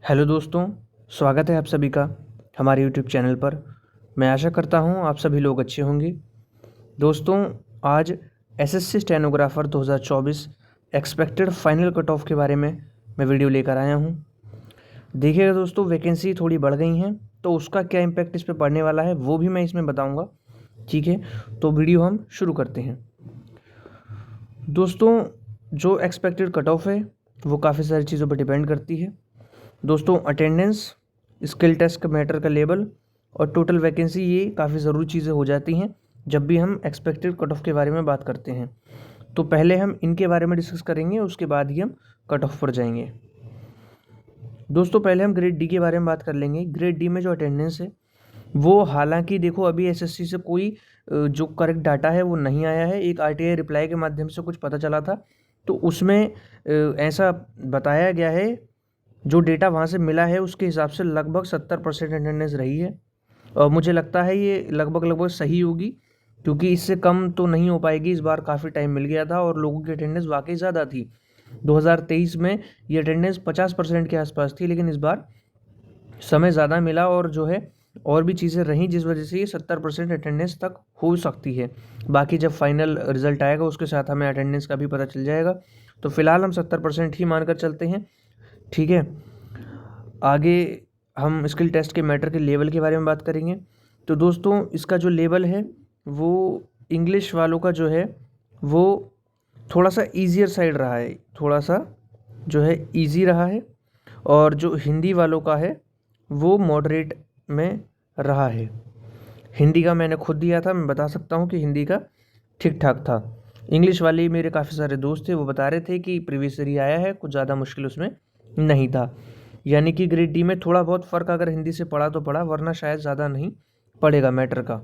Hello दोस्तों, स्वागत है आप सभी का हमारे यूट्यूब चैनल पर। मैं आशा करता हूं आप सभी लोग अच्छे होंगे। दोस्तों, आज SSC stenographer 2024 expected final cut off के बारे में मैं वीडियो लेकर आया हूं। देखिएगा दोस्तों, वैकेंसी थोड़ी बढ़ गई हैं तो उसका क्या इम्पैक्ट इस पर पड़ने वाला है वो भी मैं इसमें बताऊँगा। ठीक है, तो वीडियो हम शुरू करते हैं। दोस्तों, जो एक्सपेक्टेड कट ऑफ है वो काफ़ी सारी चीज़ों पर डिपेंड करती है। दोस्तों, अटेंडेंस, स्किल टेस्ट का मैटर का लेवल और टोटल वैकेंसी, ये काफ़ी ज़रूरी चीज़ें हो जाती हैं जब भी हम एक्सपेक्टेड कट ऑफ के बारे में बात करते हैं। तो पहले हम इनके बारे में डिस्कस करेंगे, उसके बाद ही हम कट ऑफ पर जाएंगे। दोस्तों, पहले हम ग्रेड डी के बारे में बात कर लेंगे। ग्रेड डी में जो अटेंडेंस है वो, हालांकि देखो अभी एसएससी से कोई जो करेक्ट डाटा है वो नहीं आया है। एक आरटीआई रिप्लाई के माध्यम से कुछ पता चला था, तो उसमें ऐसा बताया गया है, जो डेटा वहाँ से मिला है उसके हिसाब से लगभग 70% अटेंडेंस रही है। और मुझे लगता है ये लगभग सही होगी, क्योंकि इससे कम तो नहीं हो पाएगी। इस बार काफ़ी टाइम मिल गया था और लोगों की अटेंडेंस वाकई ज़्यादा थी। 2023 में ये अटेंडेंस 50% के आसपास थी, लेकिन इस बार समय ज़्यादा मिला और जो है और भी चीज़ें रहीं, जिस वजह से ये 70% अटेंडेंस तक हो सकती है। बाकी जब फाइनल रिजल्ट आएगा उसके साथ हमें अटेंडेंस का भी पता चल जाएगा। तो फिलहाल हम 70% ही मानकर चलते हैं। ठीक है, आगे हम स्किल टेस्ट के मैटर के लेवल के बारे में बात करेंगे। तो दोस्तों, इसका जो लेवल है वो इंग्लिश वालों का जो है वो थोड़ा सा ईजियर साइड रहा है, थोड़ा सा जो है ईजी रहा है। और जो हिंदी वालों का है वो मॉडरेट में रहा है। हिंदी का मैंने खुद दिया था, मैं बता सकता हूँ कि हिंदी का ठीक ठाक था। इंग्लिश वाले मेरे काफ़ी सारे दोस्त थे, वो बता रहे थे कि प्रीवियस ईयर आया है, कुछ ज़्यादा मुश्किल उसमें नहीं था। यानी कि ग्रेड डी में थोड़ा बहुत फ़र्क अगर हिंदी से पड़ा तो पड़ा, वरना शायद ज़्यादा नहीं पड़ेगा मैटर का।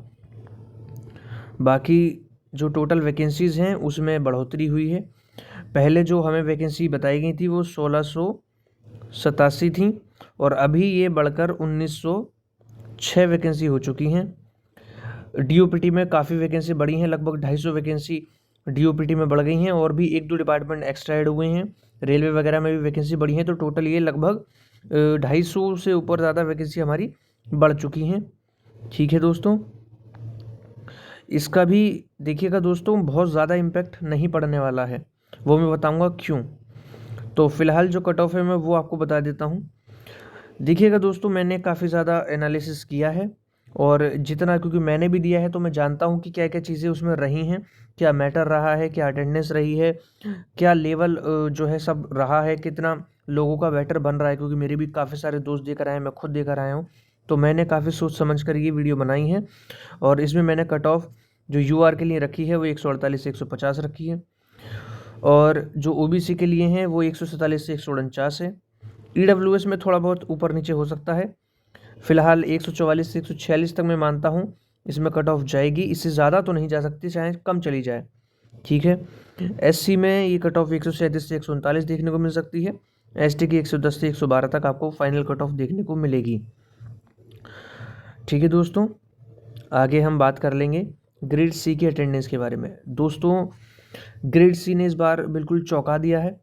बाकी जो टोटल वैकेंसीज़ हैं उसमें बढ़ोतरी हुई है। पहले जो हमें वैकेंसी बताई गई थी वो 1687 थी और अभी ये बढ़कर 1906 वैकेंसी हो चुकी हैं। डीओपीटी में काफ़ी वैकेंसी बढ़ी हैं, लगभग 250 वैकेंसी डीओपीटी में बढ़ गई हैं और भी 1-2 डिपार्टमेंट एक्स्ट्रा ऐड हुए हैं। रेलवे वगैरह में भी वैकेंसी बढ़ी है, तो टोटल ये लगभग 250 से ऊपर ज़्यादा वैकेंसी हमारी बढ़ चुकी हैं। ठीक है दोस्तों, इसका भी देखिएगा दोस्तों, बहुत ज़्यादा इम्पैक्ट नहीं पड़ने वाला है, वो मैं बताऊँगा क्यों। तो फिलहाल जो कट ऑफ है मैं वो आपको बता देता हूँ। देखिएगा दोस्तों, मैंने काफ़ी ज़्यादा एनालिसिस किया है और जितना, क्योंकि मैंने भी दिया है तो मैं जानता हूँ कि क्या क्या चीज़ें उसमें रही हैं, क्या मैटर रहा है, क्या अटेंडेंस रही है, क्या लेवल जो है सब रहा है, कितना लोगों का बेटर बन रहा है। क्योंकि मेरे भी काफ़ी सारे दोस्त देकर आए हैं, मैं खुद देकर आया हूँ, तो मैंने काफ़ी सोच समझ कर ये वीडियो बनाई है। और इसमें मैंने कट ऑफ जो यूआर के लिए रखी है वो 148 से 150 रखी है, और जो ओबीसी के लिए हैं वो 147 से 149 है। ईडब्ल्यूएस में थोड़ा बहुत ऊपर नीचे हो सकता है। फिलहाल 144 से 146 तक मैं मानता हूँ इसमें कट ऑफ जाएगी, इससे ज़्यादा तो नहीं जा सकती, चाहे कम चली जाए। ठीक है, एससी में ये कट ऑफ 137 से 139 देखने को मिल सकती है। एसटी की 110 से 112 तक आपको फाइनल कट ऑफ देखने को मिलेगी। ठीक है दोस्तों, आगे हम बात कर लेंगे ग्रेड सी की अटेंडेंस के बारे में। दोस्तों, ग्रेड सी ने इस बार बिल्कुल चौंका दिया है।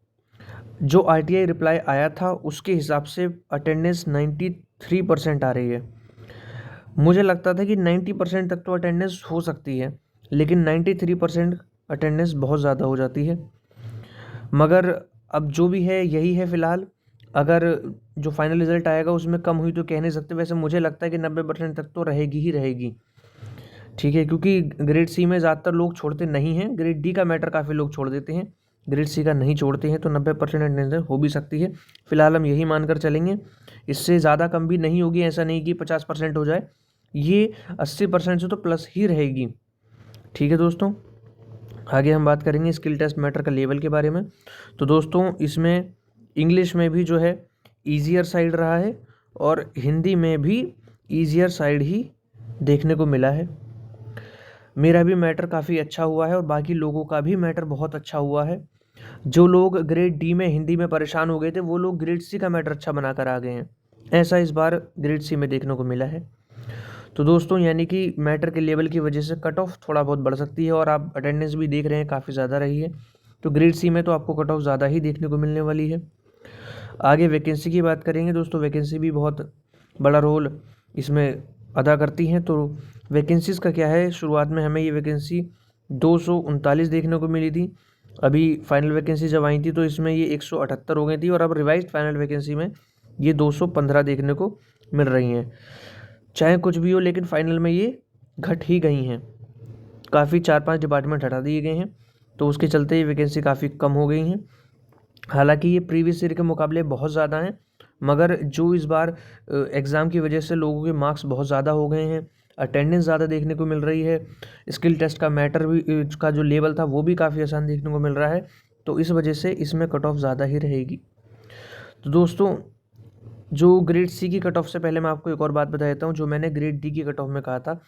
जो आरटीआई रिप्लाई आया था उसके हिसाब से अटेंडेंस 93% आ रही है। मुझे लगता था कि 90% तक तो अटेंडेंस हो सकती है, लेकिन 93% अटेंडेंस बहुत ज़्यादा हो जाती है। मगर अब जो भी है यही है फ़िलहाल। अगर जो फाइनल रिज़ल्ट आएगा उसमें कम हुई तो कह नहीं सकते, वैसे मुझे लगता है कि 90% तक तो रहेगी ही रहेगी। ठीक है, क्योंकि ग्रेड सी में ज़्यादातर लोग छोड़ते नहीं हैं, ग्रेड डी का मैटर काफ़ी लोग छोड़ देते हैं, ग्रेड सी का नहीं छोड़ते हैं, तो 90% अटेंडेंस हो भी सकती है। फिलहाल हम यही मानकर चलेंगे, इससे ज़्यादा कम भी नहीं होगी। ऐसा नहीं कि 50% हो जाए, ये 80% से तो प्लस ही रहेगी। ठीक है दोस्तों, आगे हम बात करेंगे स्किल टेस्ट मैटर का लेवल के बारे में। तो दोस्तों, इसमें इंग्लिश में भी जो है ईजियर साइड रहा है और हिंदी में भी ईजियर साइड ही देखने को मिला है। मेरा भी मैटर काफ़ी अच्छा हुआ है और बाकी लोगों का भी मैटर बहुत अच्छा हुआ है। जो लोग ग्रेड डी में हिंदी में परेशान हो गए थे, वो लोग ग्रेड सी का मैटर अच्छा बनाकर आ गए हैं। ऐसा इस बार ग्रेड सी में देखने को मिला है। तो दोस्तों, यानी कि मैटर के लेवल की वजह से कट ऑफ थोड़ा बहुत बढ़ सकती है, और आप अटेंडेंस भी देख रहे हैं काफ़ी ज़्यादा रही है, तो ग्रेड सी में तो आपको कट ऑफ ज़्यादा ही देखने को मिलने वाली है। आगे वैकेंसी की बात करेंगे दोस्तों, वैकेंसी भी बहुत बड़ा रोल इसमें अदा करती हैं। तो वैकेंसीज़ का क्या है, शुरुआत में हमें ये वैकेंसी 239 देखने को मिली थी। अभी फाइनल वैकेंसी जब आई थी तो इसमें ये 178 हो गई थी, और अब रिवाइज्ड फाइनल वैकेंसी में ये 215 देखने को मिल रही हैं। चाहे कुछ भी हो, लेकिन फाइनल में ये घट ही गई हैं। काफ़ी 4-5 डिपार्टमेंट हटा दिए गए हैं, तो उसके चलते ये वैकेंसी काफ़ी कम हो गई हैं। हालांकि ये प्रीवियस ईयर के मुकाबले बहुत ज़्यादा हैं, मगर जो इस बार एग्ज़ाम की वजह से लोगों के मार्क्स बहुत ज़्यादा हो गए हैं, अटेंडेंस ज़्यादा देखने को मिल रही है, स्किल टेस्ट का मैटर भी का जो लेवल था वो भी काफ़ी आसान देखने को मिल रहा है, तो इस वजह से इसमें कट ऑफ ज़्यादा ही रहेगी। तो दोस्तों, जो ग्रेड सी की कट ऑफ से पहले मैं आपको एक और बात बता देता हूँ। जो मैंने ग्रेड डी की कट ऑफ में कहा था,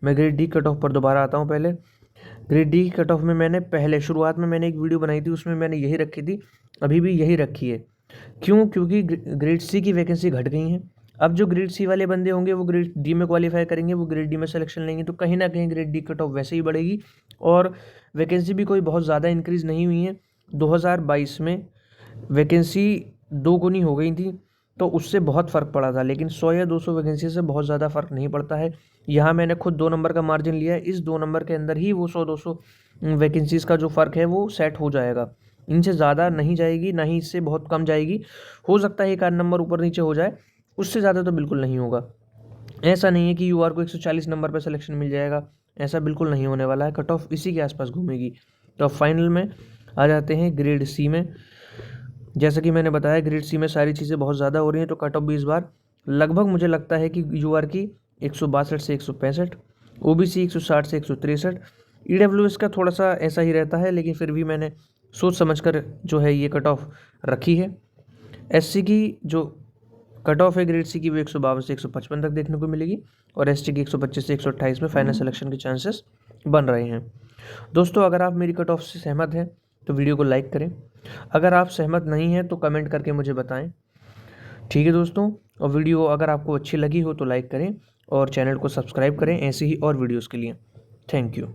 मैं ग्रेड डी कट ऑफ पर दोबारा आता हूँ। पहले ग्रेड डी की कट ऑफ में मैंने पहले शुरुआत में मैंने एक वीडियो बनाई थी, उसमें मैंने यही रखी थी, अभी भी यही रखी है। क्यों? क्योंकि ग्रेड सी की वैकेंसी घट गई हैं। अब जो ग्रेड सी वाले बंदे होंगे वो ग्रेड डी में क्वालिफाई करेंगे, वो ग्रेड डी में सिलेक्शन लेंगे, तो कहीं ना कहीं ग्रेड डी कट ऑफ वैसे ही बढ़ेगी। और वैकेंसी भी कोई बहुत ज़्यादा इंक्रीज़ नहीं हुई है। 2022 में वैकेंसी 2 गुनी हो गई थी, तो उससे बहुत फ़र्क पड़ा था, लेकिन 100 या 200 वैकेंसी से बहुत ज़्यादा फ़र्क नहीं पड़ता है। यहाँ मैंने खुद 2 नंबर का मार्जिन लिया है, इस 2 नंबर के अंदर ही वो 100-200 वैकेंसीज़ का जो फ़र्क है वो सेट हो जाएगा। इनसे ज़्यादा नहीं जाएगी, ना ही इससे बहुत कम जाएगी। हो सकता है एक आध नंबर ऊपर नीचे हो जाए, उससे ज़्यादा तो बिल्कुल नहीं होगा। ऐसा नहीं है कि यूआर को 140 नंबर पर सिलेक्शन मिल जाएगा, ऐसा बिल्कुल नहीं होने वाला है। कट ऑफ इसी के आसपास घूमेगी। तो अब फाइनल में आ जाते हैं ग्रेड सी में। जैसा कि मैंने बताया, ग्रेड सी में सारी चीज़ें बहुत ज़्यादा हो रही हैं, तो कट ऑफ भी इस बार लगभग मुझे लगता है कि यूआर की 162 से 165, ओबीसी 160 से 163, ईडब्ल्यूएस का थोड़ा सा ऐसा ही रहता है, लेकिन फिर भी मैंने सोच समझकर जो है ये कट ऑफ रखी है। एससी की जो कट ऑफ है ग्रेड सी की, वो 152 से 155 तक देखने को मिलेगी, और एसटी की 125 से 128 में फाइनल सिलेक्शन के चांसेस बन रहे हैं। दोस्तों, अगर आप मेरी कट ऑफ से सहमत हैं तो वीडियो को लाइक करें, अगर आप सहमत नहीं हैं तो कमेंट करके मुझे बताएं। ठीक है दोस्तों, और वीडियो अगर आपको अच्छी लगी हो तो लाइक करें और चैनल को सब्सक्राइब करें ऐसी ही और वीडियोज़ के लिए। Thank you.